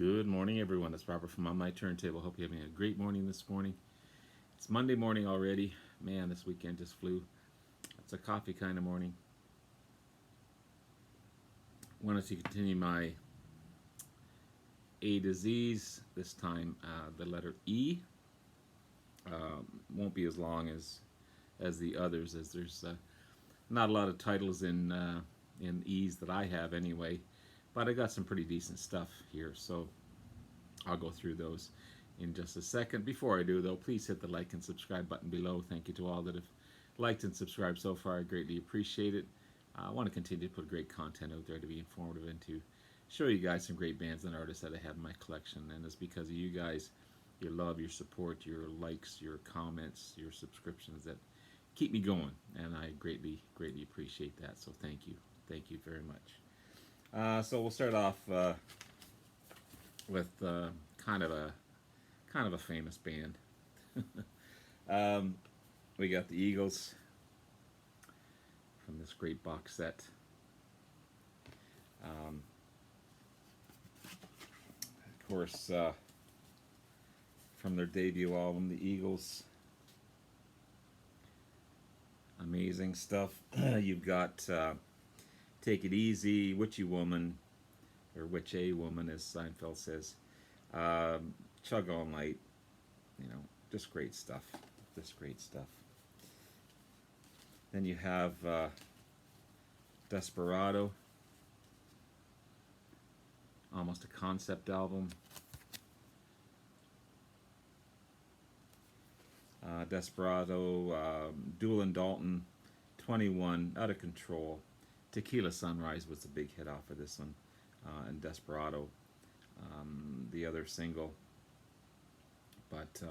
Good morning, everyone. It's Robert from On My Turntable. Hope you're having a great morning this morning. It's Monday morning already. Man, this weekend just flew. It's a coffee kind of morning. Wanted to continue my A to Z's. This time, the letter E won't be as long as the others, as there's not a lot of titles in E's that I have anyway. But I got some pretty decent stuff here, so I'll go through those in just a second. Before I do, though, please hit the like and subscribe button below. Thank you to all that have liked and subscribed so far. I greatly appreciate it. I want to continue to put great content out there to be informative and to show you guys some great bands and artists that I have in my collection. And it's because of you guys, your love, your support, your likes, your comments, your subscriptions that keep me going. And I greatly appreciate that. So thank you. Thank you very much. So we'll start off with kind of a famous band. We got the Eagles from this great box set. Of course, from their debut album, the Eagles. Amazing stuff. You've got Take It Easy, Witchy Woman, or Witch A Woman, as Seinfeld says. Chug All Night. Just great stuff. Just great stuff. Then you have Desperado. Almost a concept album. Desperado, Duel and Dalton, 21, Out of Control. Tequila Sunrise was the big hit off of this one, and Desperado, the other single. But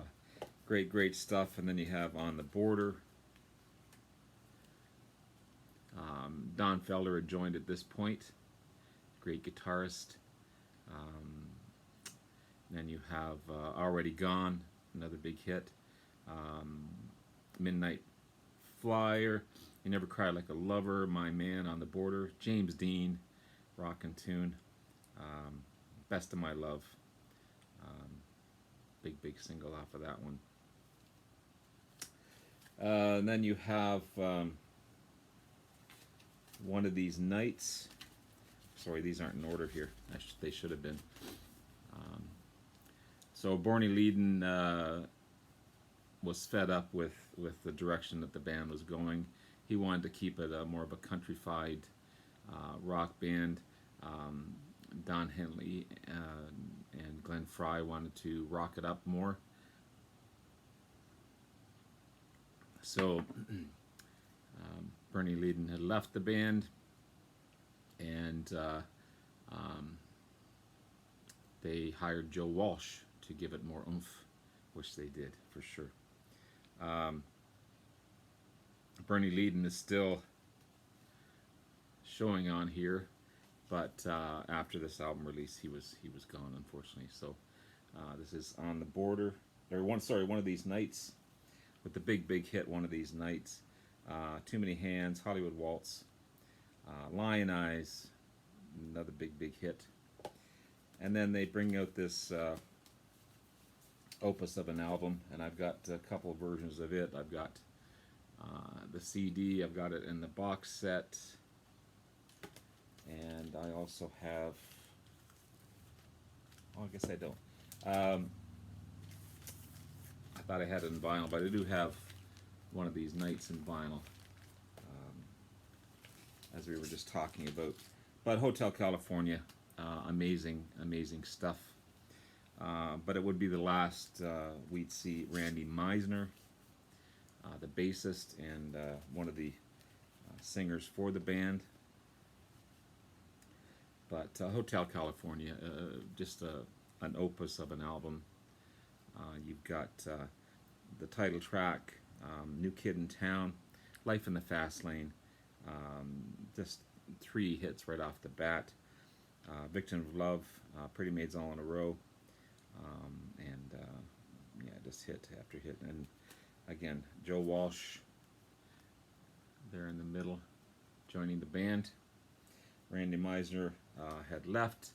great stuff. And then you have On the Border. Don Felder had joined at this point, great guitarist. Then you have Already Gone, another big hit. Midnight Flyer, You Never Cry Like a Lover, My Man, On the Border, James Dean, Rockin' Tune, Best of My Love, big single off of that one. And then you have One of These Nights. Sorry, these aren't in order here. They should have been. So Barney Leedon was fed up with the direction that the band was going. He wanted to keep it more of a countrified rock band. Don Henley and Glenn Frey wanted to rock it up more. So Bernie Leedon had left the band, and they hired Joe Walsh to give it more oomph, which they did for sure. Bernie Leedon is still showing on here, but after this album release, he was gone, unfortunately. So this is On the Border, or One of These Nights, with the big hit One of These Nights. Too Many Hands, Hollywood Waltz, Lion Eyes, another big hit. And then they bring out this opus of an album, and I've got a couple of versions of it. I've got the CD, I've got it in the box set, and I also have, I guess I don't. I thought I had it in vinyl, but I do have One of These Nights in vinyl, as we were just talking about. But Hotel California, amazing stuff. But it would be the last we'd see Randy Meisner, the bassist and one of the singers for the band. But Hotel California, just an opus of an album. You've got the title track, New Kid in Town, Life in the Fast Lane, just 3 hits right off the bat. Victim of Love, Pretty Maids All in a Row, and just hit after hit. And again, Joe Walsh there in the middle, joining the band. Randy Meisner had left,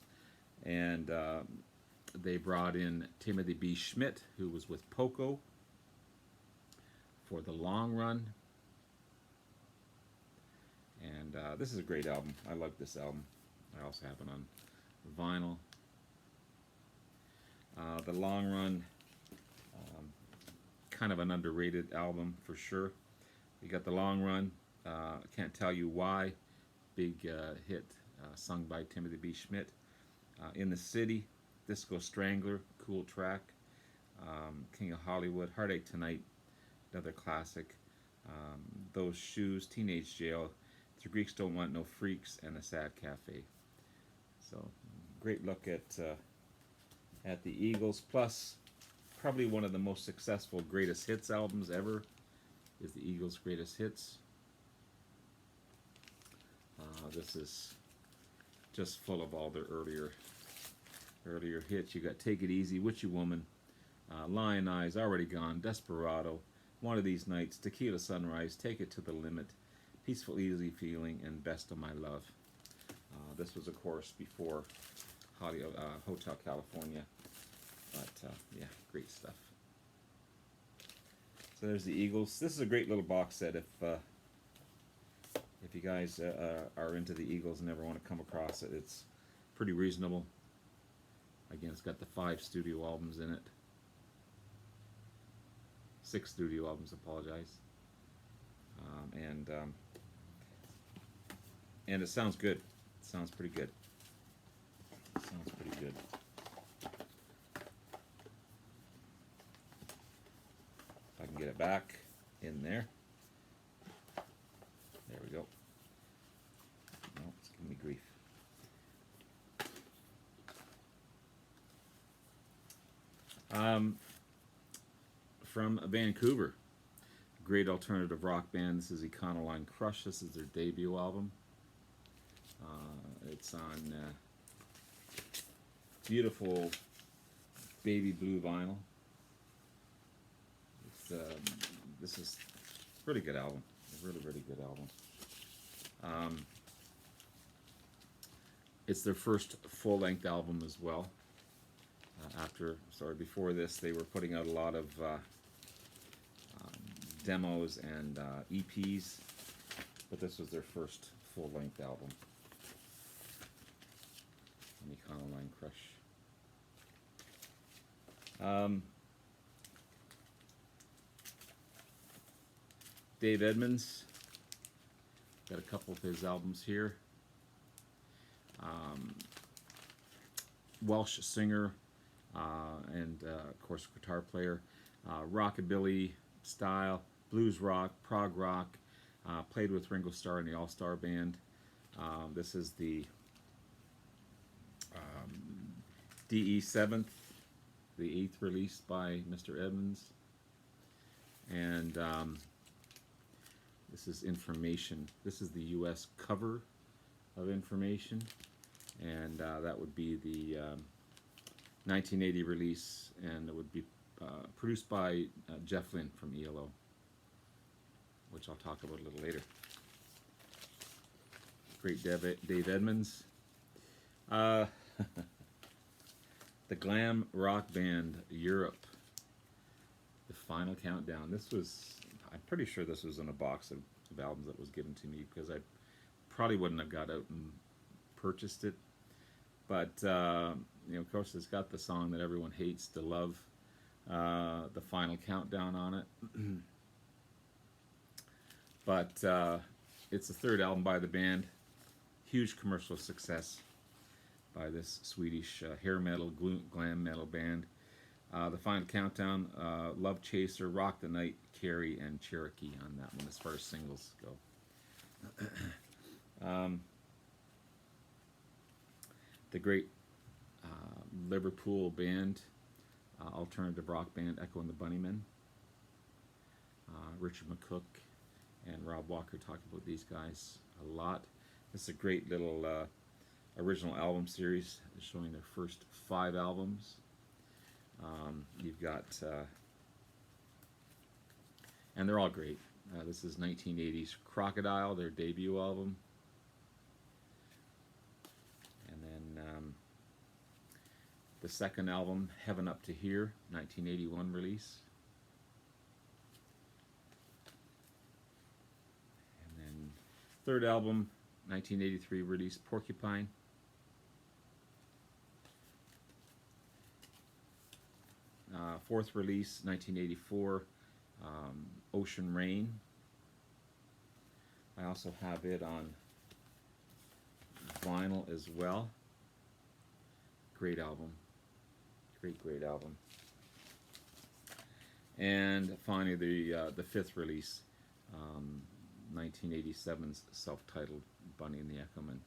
and They brought in Timothy B. Schmidt, who was with Poco for the long run. And this is a great album. I like this album. I also have it on vinyl. The long run, kind of an underrated album for sure. You got the long run. Can't Tell You Why, big hit sung by Timothy B. Schmidt. In the City, Disco Strangler, cool track. King of Hollywood, Heartache Tonight, another classic. Those Shoes, Teenage Jail, The Greeks Don't Want No Freaks, and The Sad Cafe. So, great look at the Eagles. Plus, probably one of the most successful greatest hits albums ever is the Eagles' Greatest Hits. This is just full of all their earlier hits. You got Take It Easy, Witchy Woman, Lion Eyes, Already Gone, Desperado, One of These Nights, Tequila Sunrise, Take It to the Limit, Peaceful Easy Feeling, and Best of My Love. This was, of course, before Hotel California, but yeah, great stuff. So there's the Eagles. This is a great little box set if you guys are into the Eagles and ever want to come across it. It's pretty reasonable. Again, it's got the 5 studio albums in it. 6 studio albums, apologize. And it sounds good. It sounds pretty good. Sounds pretty good. If I can get it back in there. There we go. No, it's giving me grief. From Vancouver, great alternative rock band. This is Econoline Crush. This is their debut album. It's on beautiful baby blue vinyl. This is a really good album. A really, really good album. It's their first full-length album as well. Before this, they were putting out a lot of demos and EPs, but this was their first full-length album. Econoline Crush. Dave Edmunds, got a couple of his albums here. Welsh singer and of course guitar player, rockabilly style, blues rock, prog rock, played with Ringo Starr in the All-Star Band. This is the DE 7th, the 8th release by Mr. Edmunds. And this is Information. This is the US cover of Information. And that would be the 1980 release, and it would be produced by Jeff Lynne from ELO, which I'll talk about a little later. Great Dave Edmunds. The glam rock band Europe, The Final Countdown. This was, I'm pretty sure this was in a box of albums that was given to me, because I probably wouldn't have got out and purchased it. But, you know, of course, it's got the song that everyone hates to love, The Final Countdown on it. But it's the 3rd album by the band. Huge commercial success by this Swedish hair metal, glam metal band. The Final Countdown, Love Chaser, Rock the Night, Carrie, and Cherokee on that one as far as singles go. The great Liverpool band, alternative rock band, Echo and the Bunnymen. Richard McCook and Rob Walker talked about these guys a lot. This is a great little original album series showing their first 5 albums. You've got, and they're all great. This is 1980s Crocodile, their debut album. And then The second album, Heaven Up to Here, 1981 release. And then third album, 1983 release, Porcupine. Fourth release, 1984, Ocean Rain. I also have it on vinyl as well. Great album. Great album. And finally, the fifth release, 1987's self-titled Bunny and the Econoline.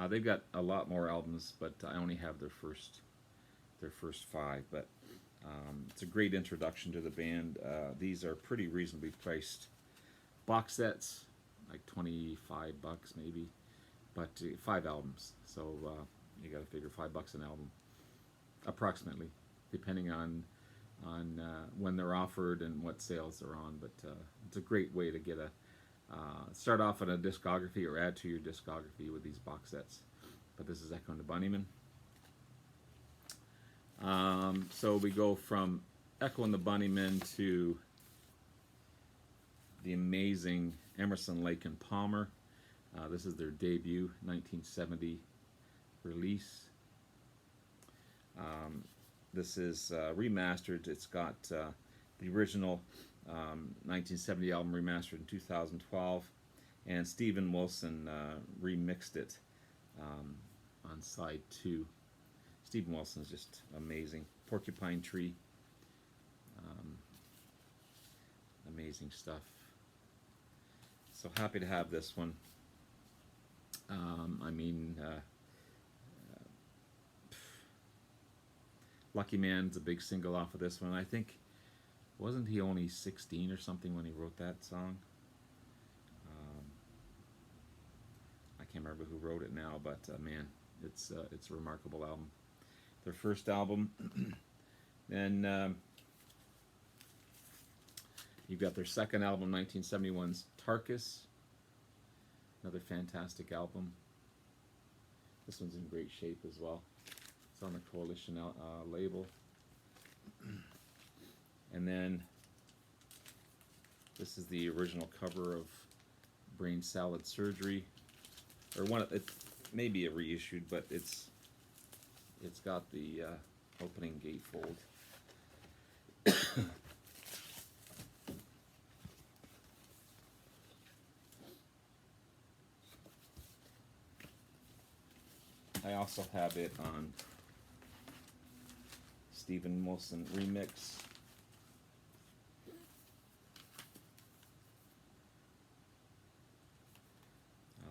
They've got a lot more albums, but I only have their first five. But it's a great introduction to the band. These are pretty reasonably priced box sets, like $25 maybe, but 5 albums. So you got to figure $5 an album, approximately, depending on when they're offered and what sales they're on. But it's a great way to get start off on a discography or add to your discography with these box sets. But this is Echo and the Bunnymen. So we go from Echo and the Bunnymen to the amazing Emerson, Lake and Palmer. This is their debut 1970 release. This is remastered. It's got the original 1970 album remastered in 2012, and Steven Wilson remixed it on side 2. Steven Wilson is just amazing. Porcupine Tree, amazing stuff. So happy to have this one. Lucky Man's a big single off of this one. I think, wasn't he only 16 or something when he wrote that song? I can't remember who wrote it now, but man, it's a remarkable album. Their first album. Then you've got their second album, 1971's Tarkus. Another fantastic album. This one's in great shape as well. It's on the Coalition label. And then this is the original cover of Brain Salad Surgery, or one. It may be a reissued, but it's got the opening gatefold. I also have it on Steven Wilson remix.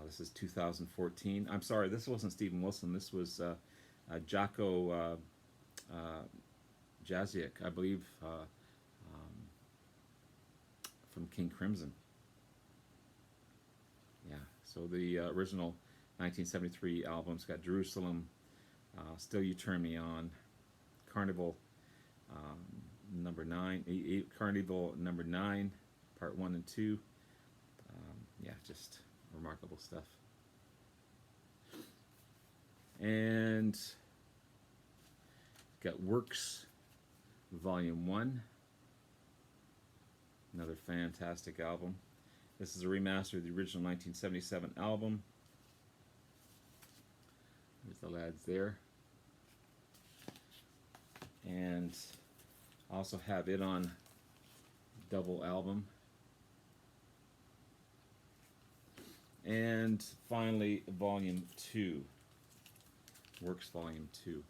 This is 2014. I'm sorry, this wasn't Steven Wilson. This was Jocko Jaziak, I believe, from King Crimson. Yeah, so the original 1973 album's got Jerusalem, Still You Turn Me On, Carnival number 9, Carnival number 9, part 1 and 2. Yeah, just remarkable stuff. And got Works Volume 1, another fantastic album. This is a remaster of the original 1977 album. There's the lads there. And I also have it on double album. And finally, Volume 2. Works Volume 2.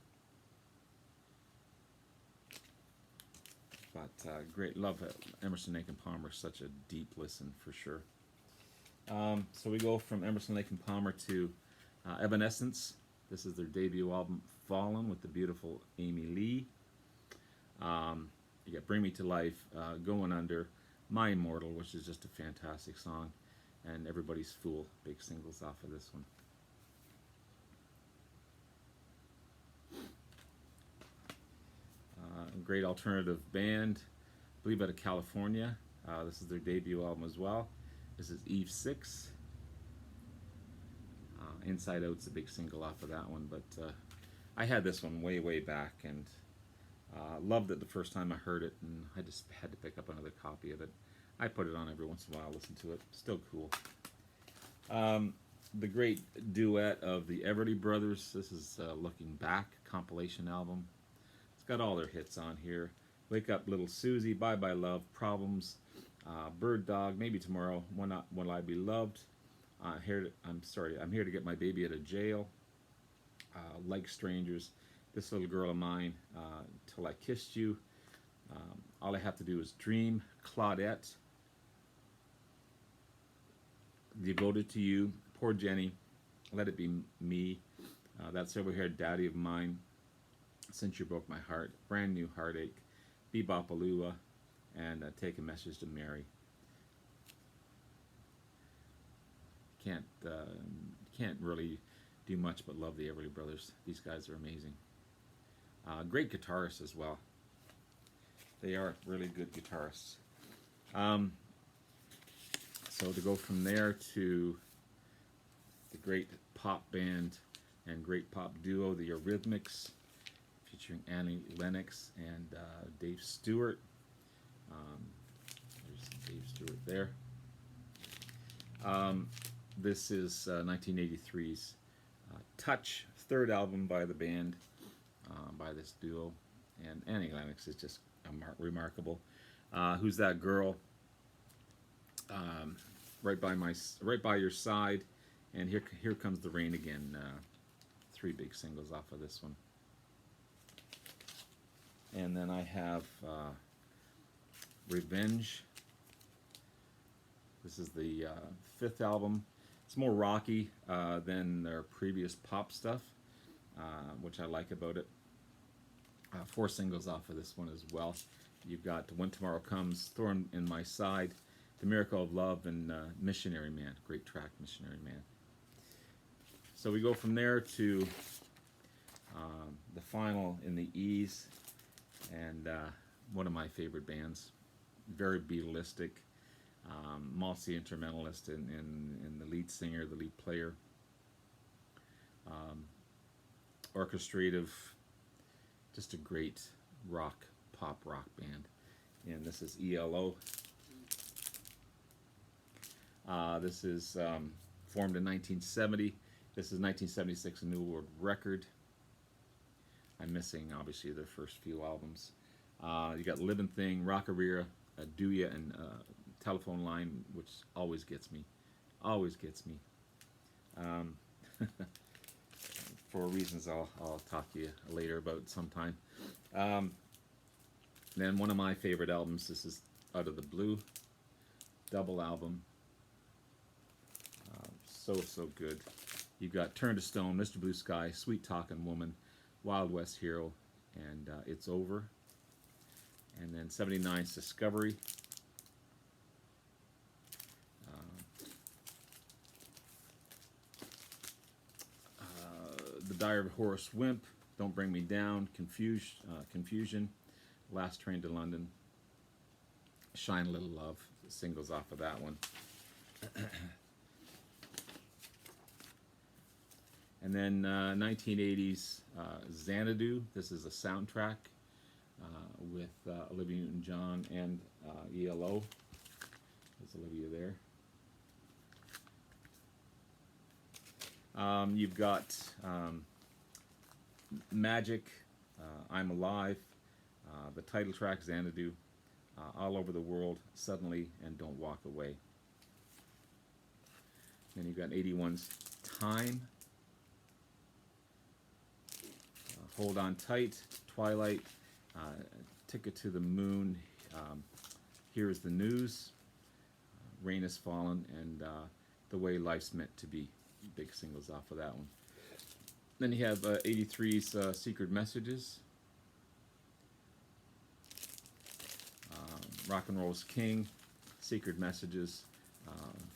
But great, love it. Emerson, Lake and Palmer, such a deep listen for sure. So we go from Emerson, Lake and Palmer to Evanescence. This is their debut album, Fallen, with the beautiful Amy Lee. You got Bring Me to Life, Going Under, My Immortal, which is just a fantastic song, and Everybody's Fool, big singles off of this one. Great alternative band, I believe out of California. This is their debut album as well. This is Eve 6. Inside Out's a big single off of that one, but I had this one way back, and loved it the first time I heard it, and I just had to pick up another copy of it. I put it on every once in a while, listen to it. Still cool. The great duet of the Everly Brothers. This is Looking Back compilation album. It's got all their hits on here. Wake Up Little Susie, Bye Bye Love, Problems, Bird Dog, Maybe Tomorrow, When Will I Be Loved, I'm here to get my baby out of jail, Like Strangers, This Little Girl of Mine, Till I Kissed You, All I Have to Do Is Dream, Claudette, Devoted to You, Poor Jenny, Let It Be Me, That Silver-Haired Daddy of Mine, Since You Broke My Heart, Brand New Heartache, Bebopalooza, and Take a Message to Mary. Can't really do much but love the Everly Brothers. These guys are amazing. Great guitarists as well. They are really good guitarists. So to go from there to the great pop band and great pop duo, the Eurythmics, featuring Annie Lennox and Dave Stewart. There's Dave Stewart there. This is 1983's Touch, third album by the band, by this duo. And Annie Lennox is just remarkable. Who's That Girl? Right by Your Side, and Here Comes the Rain Again. Three big singles off of this one. And then I have Revenge. This is the fifth album. It's more rocky than their previous pop stuff, which I like about it. Four singles off of this one as well. You've got When Tomorrow Comes, Thorn in My Side, The Miracle of Love, and Missionary Man. Great track, Missionary Man. So we go from there to the final in the E's, and one of my favorite bands. Very Beatlistic. Multi-instrumentalist in the lead singer, the lead player. Orchestrative, just a great pop rock band. And this is ELO. This is formed in 1970. This is 1976, a New World Record. I'm missing, obviously, their first few albums. You got Living Thing, Rockaria, Do Ya, and Telephone Line, which always gets me. For reasons I'll talk to you later about sometime. Then one of my favorite albums, this is Out of the Blue, double album. So good. You've got Turn to Stone, Mr. Blue Sky, Sweet Talking Woman, Wild West Hero, and It's Over. And then 79's Discovery. The Diary of Horace Wimp, Don't Bring Me Down, Confusion, Last Train to London, Shine a Little Love, singles off of that one. And then 1980s Xanadu. This is a soundtrack with Olivia Newton-John and ELO. There's Olivia there. You've got Magic, I'm Alive, the title track Xanadu, All Over the World, Suddenly, and Don't Walk Away. Then you've got 81's Time, Hold On Tight, Twilight, Ticket to the Moon, Here's the News, Rain Has Fallen, and The Way Life's Meant to Be. Big singles off of that one. Then you have 83's Secret Messages, Rock and Roll's King, Secret Messages,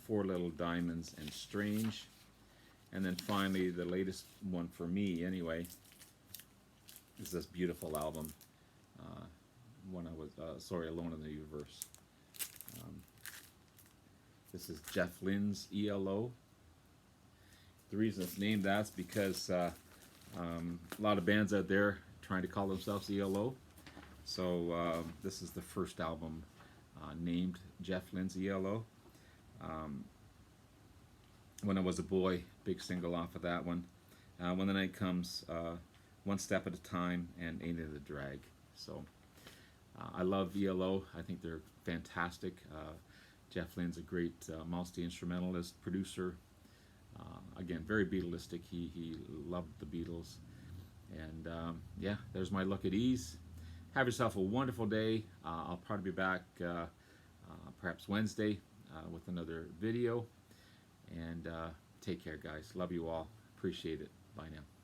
Four Little Diamonds, and Strange. And then finally, the latest one for me anyway, is this beautiful album, when I was, Alone in the Universe. This is Jeff Lynne's ELO. The reason it's named that's because A lot of bands out there trying to call themselves ELO. So this is the first album named Jeff Lynne's ELO. When I Was a Boy, big single off of that one. When the Night Comes, One Step at a Time, and Ain't It a Drag. So I love ELO. I think they're fantastic. Jeff Lynne's a great multi-instrumentalist, producer. Again, very Beatlistic. He loved the Beatles. And yeah, there's my look at ease. Have yourself a wonderful day. I'll probably be back perhaps Wednesday with another video. And take care, guys. Love you all. Appreciate it. Bye now.